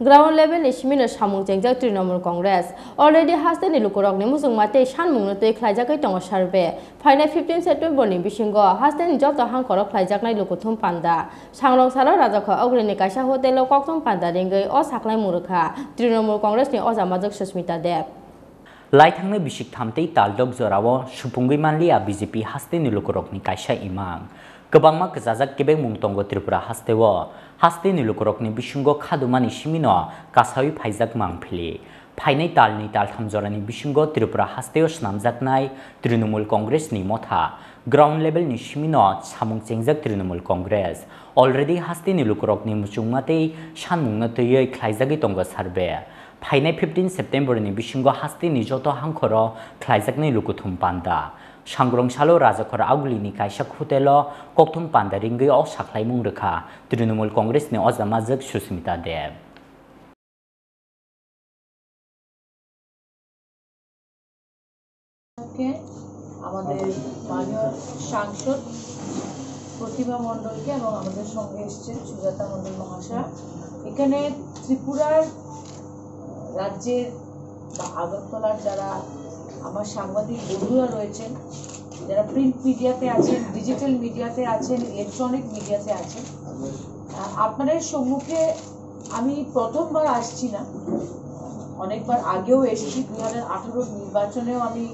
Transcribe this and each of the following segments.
Ground level ni shimino samung jengjak Trinamool Congress already has the nilukurok ni musung mate shanmung no tei khlaijakai tongo sarbe final 15 September ni bisingo has the job to hangkorok khlaijaknai lukuthum panda sangrong salo rajakho ogrini kaisa hotel kokthum panda ringai o saklai murukha Trinamool Congress ni ojamajak Susmita Deb Laithangni bisik thamtei taldok jorao supungui manlia BJP haste nilukurokni kaisa imang Kebangma kejajak kebeng mungtongo Tripura hasteo haste nilukurokni bisingo khadumani simino kasawi phaijak mangphili phainai talni taltham jorani bisingo Tripura hasteo snamjaknai Trinamool Congress ni motha ground level ni simino samung chengjak Trinamool Congress already haste nilukurokni muchungmatei sanmungna tei khlaijagi tongo sarbe Phainai 15 September ni bisingo haste ni joto hangkhoro khlaijaknai lukuthum panda Sangrong salo rajakhor aguli ni kaisa khutelo kokthum panda ringai o saklaimung rekha Trinamool Congress ni ojamajak Susmita Deb আমাদের মাননীয় সাংসদ প্রতিভা মণ্ডলকে এবং আমাদের সঙ্গে এসেছেন সুজাতা মণ্ডল মহাশয় এখানে ত্রিপুরার রাজ্যের বা আগরতলার যারা আমার সাংবাদিক বন্ধুরা রয়েছেন যারা প্রিন্ট মিডিয়াতে আছেন ডিজিটাল মিডিয়াতে আছেন ইলেকট্রনিক মিডিয়াতে আছেন আপনাদের সম্মুখে আমি প্রথমবার আসছি না অনেকবার আগেও এসেছি 2018 নির্বাচনেও আমি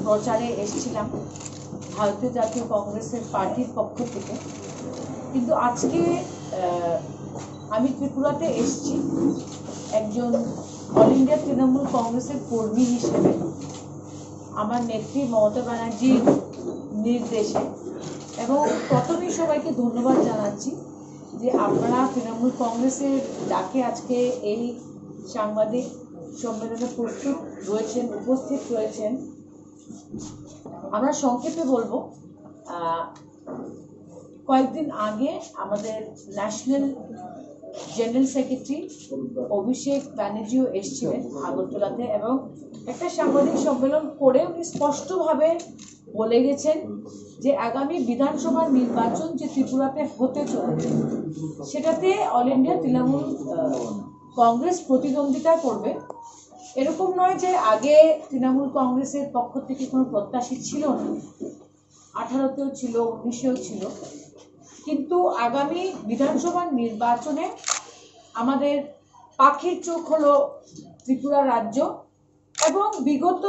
প্রচারে এসেছিলাম ভারতীয় জাতীয় কংগ্রেসের পার্টির পক্ষ থেকে কিন্তু আজকে আমি ত্রিপুরাতে এসেছি একজন অল ইন্ডিয়া তৃণমূল কংগ্রেসের কর্মী হিসেবে আমার নেত্রী মমতা ব্যানার্জির নির্দেশে এবং প্রথমেই সবাইকে ধন্যবাদ জানাচ্ছি যে আপনারা তৃণমূল কংগ্রেসের ডাকে আজকে এই সাংবাদিক সম্মেলনে প্রস্তুত রয়েছেন উপস্থিত রয়েছেন আমরা সংক্ষেপে বলবো কয়েকদিন আগে আমাদের ন্যাশনাল জেনারেল সেক্রেটারি অভিষেক ব্যানার্জিও এসেছিলেন আগরতলাতে এবং একটা সাংবাদিক সম্মেলন করে উনি স্পষ্টভাবে বলে গেছেন যে আগামী বিধানসভা নির্বাচন যে ত্রিপুরাতে হতে চলেছে সেটাতে অল ইন্ডিয়া তৃণমূল কংগ্রেস প্রতিদ্বন্দ্বিতা করবে এরকম নয় যে আগে তৃণমূল কংগ্রেসের পক্ষ থেকে কোনো প্রত্যাশী ছিল না 18তেও ছিল 19এও ছিল কিন্তু আগামী বিধানসভা নির্বাচনে আমাদের পাখির চোখ হলো ত্রিপুরা রাজ্য এবং বিগত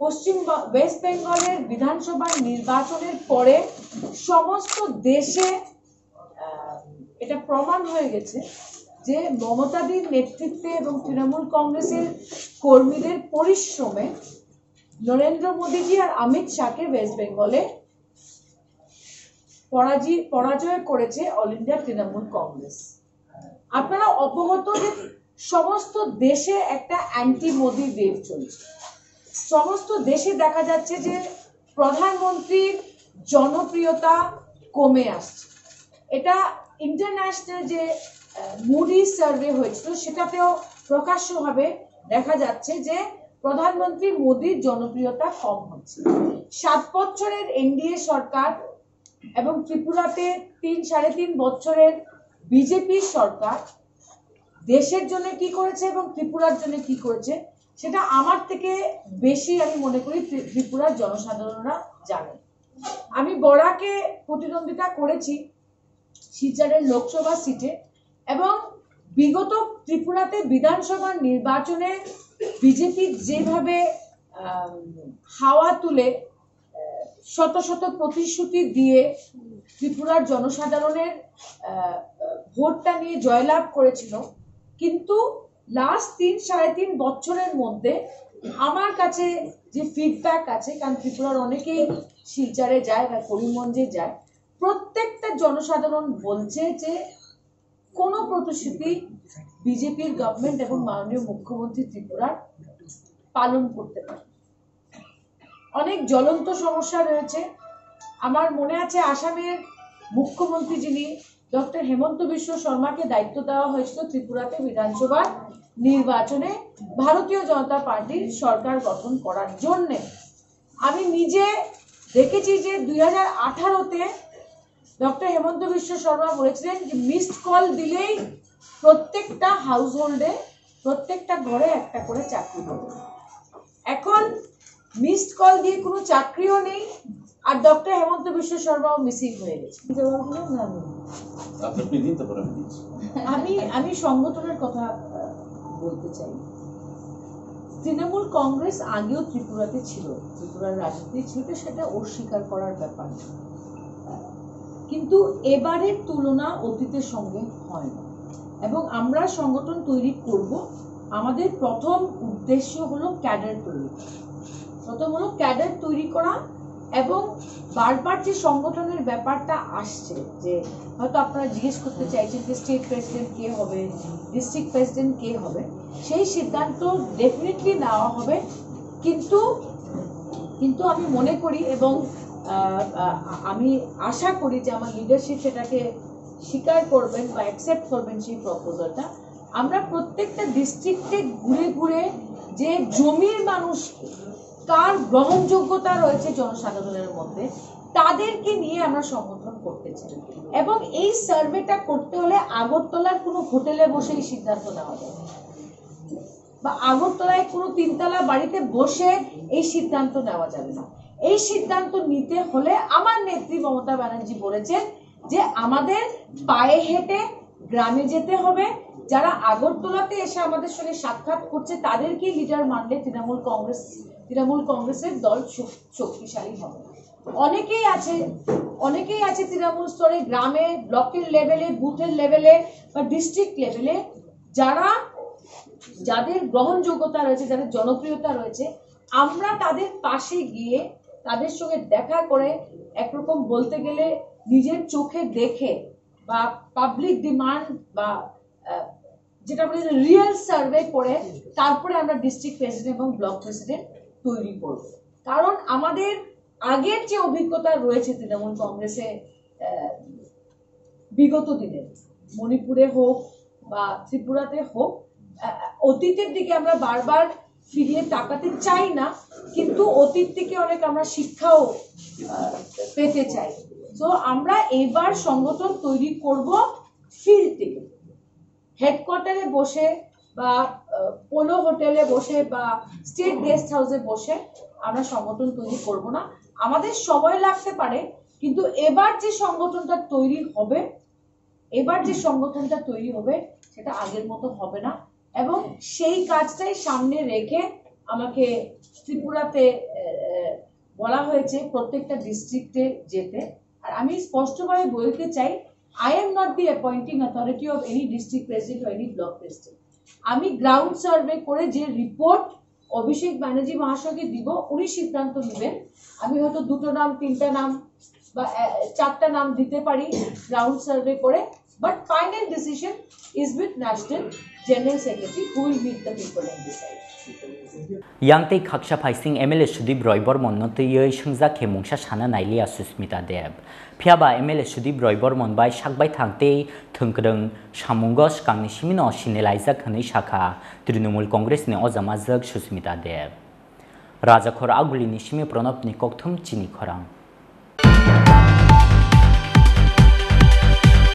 পশ্চিম ওয়েস্ট বেঙ্গলের বিধানসভা নির্বাচনের পরে সমস্ত দেশে এটা প্রমাণ হয়ে গেছে যে মমতাদির নেতৃত্বে এবং তৃণমূল কংগ্রেসের কর্মীদের পরিশ্রমে নরেন্দ্র মোদীজি আর অমিত শাহকে ওয়েস্ট বেঙ্গলে পরাজয় করেছে অল ইন্ডিয়া তৃণমূল কংগ্রেস আপনারা অবগত যে সমস্ত দেশে একটা অ্যান্টি মোদি ওয়েভ চলছে সমস্ত দেশে দেখা যাচ্ছে যে প্রধানমন্ত্রীর জনপ্রিয়তা কমে আসছে এটা ইন্টারন্যাশনাল যে মুডি সার্ভে হয়েছিল সেটাতেও প্রকাশ্যভাবে দেখা যাচ্ছে যে প্রধানমন্ত্রী মোদির জনপ্রিয়তা কম হচ্ছে 7 বছরের এনডিএ সরকার এবং ত্রিপুরাতে 3-3.5 বছরের বিজেপি সরকার দেশের জন্য কি করেছে এবং ত্রিপুরার জন্য কি করেছে সেটা আমার থেকে বেশি আমি মনে করি ত্রিপুরার জনসাধারণরা জানে আমি বড়াকে প্রতিদ্বন্দ্বিতা করেছি শিলচরের লোকসভা সিটে এবং বিগত ত্রিপুরাতে বিধানসভা নির্বাচনে বিজেপি যেভাবে হাওয়া তুলে শত শত প্রতিশ্রুতি দিয়ে ত্রিপুরার জনসাধারণের ভোটটা নিয়ে জয়লাভ করেছিল কিন্তু লাস্ট 3-3.5 বছরের মধ্যে আমার কাছে যে ফিডব্যাক আছে কারণ ত্রিপুরার অনেকেই শিলচরে যায় বা করিমগঞ্জে যায় প্রত্যেকটা জনসাধারণ বলছে যে কোনো প্রতিশ্রুতি বিজেপির গভর্নমেন্ট এবং মাননীয় মুখ্যমন্ত্রী ত্রিপুরার পালন করতে পারে অনেক জ্বলন্ত সমস্যা রয়েছে আমার মনে আছে আসামের মুখ্যমন্ত্রী যিনি ডক্টর হেমন্ত বিশ্ব শর্মাকে দায়িত্ব দেওয়া হয়েছিল ত্রিপুরাতে বিধানসভা নির্বাচনে ভারতীয় জনতা পার্টির সরকার গঠন করার জন্য আমি নিজে দেখেছি যে 2018তে ডক্টর হেমন্ত বিশ্ব শর্মা বলেছিলেন যে মিসড কল দিলেই প্রত্যেকটা হাউস হোল্ডে প্রত্যেকটা ঘরে একটা করে চাকরি পাবে। এখন মিসড কল দিয়ে কোনো চাকরিও নেই, আর ডক্টর হেমন্ত বিশ্ব শর্মাও মিসিং হয়ে গেছে। আমি সংগঠনের কথা বলতে চাই। তৃণমূল কংগ্রেস আগেও ত্রিপুরাতে ছিল, ত্রিপুরার রাজনীতি ছিল, সেটা অস্বীকার করার ব্যাপার না, কিন্তু এবারের তুলনা অতীতের সঙ্গে হয় না। এবং আমরা সংগঠন তৈরি করব, আমাদের প্রথম উদ্দেশ্য হলো ক্যাডার তৈরি, ক্যাডার তৈরি করা। এবং বারবার যে সংগঠনের ব্যাপারটা আসছে, যে হয়তো আপনারা জিজ্ঞেস করতে চাইছেন যে স্টেট প্রেসিডেন্ট কে হবে, ডিস্ট্রিক্ট প্রেসিডেন্ট কে হবে, সেই সিদ্ধান্ত ডেফিনেটলি নেওয়া হবে। কিন্তু আমি মনে করি এবং আমি আশা করি যে আমার লিডারশিপ সেটাকে স্বীকার করবেন বা অ্যাকসেপ্ট করবেন সেই প্রপোজালটা। আমরা প্রত্যেকটা ডিস্ট্রিক্টে ঘুরে ঘুরে যে জমির মানুষকে, কার গ্রহণযোগ্যতা রয়েছে জনসাধারণের মধ্যে, তাদেরকে নিয়ে আমরা সংগঠন করতে চাই। এবং এই সার্ভেটা করতে হলে আগরতলার কোনো হোটেলে বসেই সিদ্ধান্ত নেওয়া যাবে, বা আগরতলায় কোনো তিনতলা বাড়িতে বসে এই সিদ্ধান্ত নেওয়া যাবে না। এই সিদ্ধান্ত নিতে হলে আমার নেত্রী মমতা ব্যানার্জি বলেছেন যে আমাদের পায়ে হেঁটে গ্রামে যেতে হবে। যারা আগরতলাতে এসে আমাদের সঙ্গে সাক্ষাৎ করছে তাদেরকে লিডার মানলে তৃণমূল কংগ্রেসের দল শক্তিশালী হবে। অনেকেই আছে তৃণমূল স্তরে, গ্রামে, ব্লকের লেভেলে, বুথের লেভেলে বা ডিস্ট্রিক্ট লেভেলে, যাদের গ্রহণযোগ্যতা রয়েছে, যাদের জনপ্রিয়তা রয়েছে, আমরা তাদের পাশে গিয়ে তাদের সঙ্গে দেখা করে, একরকম বলতে গেলে নিজের চোখে দেখে বা পাবলিক ডিমান্ড বা যেটা বলে রিয়েল সার্ভে করে, তারপরে আমরা ডিস্ট্রিক্ট প্রেসিডেন্ট এবং ব্লক প্রেসিডেন্ট তৈরি করব। কারণ আমাদের আগের যে অভিজ্ঞতা রয়েছে তৃণমূল কংগ্রেসে বিগত দিনে, মণিপুরে হোক বা ত্রিপুরাতে হোক, অতীতের দিকে আমরা বারবার ফিরিয়ে তাকাতে চাই না, কিন্তু অতীত থেকে অনেক আমরা শিক্ষাও পেতে চাই। তো আমরা এবার সংগঠন তৈরি করব ফিল্ড থেকে, হেডকোয়ার্টারে বসে বা পোলো হোটেলে বসে বা স্টেট গেস্ট হাউসে বসে আমরা সংগঠন তৈরি করব না। আমাদের সময় লাগতে পারে, কিন্তু এবার যে সংগঠনটা তৈরি হবে সেটা আগের মতো হবে না। এবং সেই কাজটাই সামনে রেখে আমাকে ত্রিপুরাতে বলা হয়েছে প্রত্যেকটা ডিস্ট্রিক্টে যেতে। আর আমি স্পষ্টভাবে বলতে চাই, I am not the appointing authority of any district president or any block president. আমি গ্রাউন্ড সার্ভে করে যে রিপোর্ট অভিষেক ব্যানার্জি মহাশয়কে দিব, উনি সিদ্ধান্ত নেবেন। আমি হয়তো 2টো নাম, 3টা নাম বা 4টা নাম দিতে পারি গ্রাউন্ড সার্ভে করে, but final decision is with National General Secretary who will meet the people and decide. Yangtei Khaksha Phaising MLA Sudip Roy Bormon Notiyoi Shungja Khemungsha Sana Nailia Susmita Deb. Phiaba MLA Sudip Roy Bormon bai Shakbai Thangtei Thungkrung Shamungos Kangni Simino Shinelaisa Khani Shakha Trinamool Congress ni Ozamazak Susmita Deb. Rajakhor Aguli ni Shimi Pranab ni Kokthum Chini Khorang.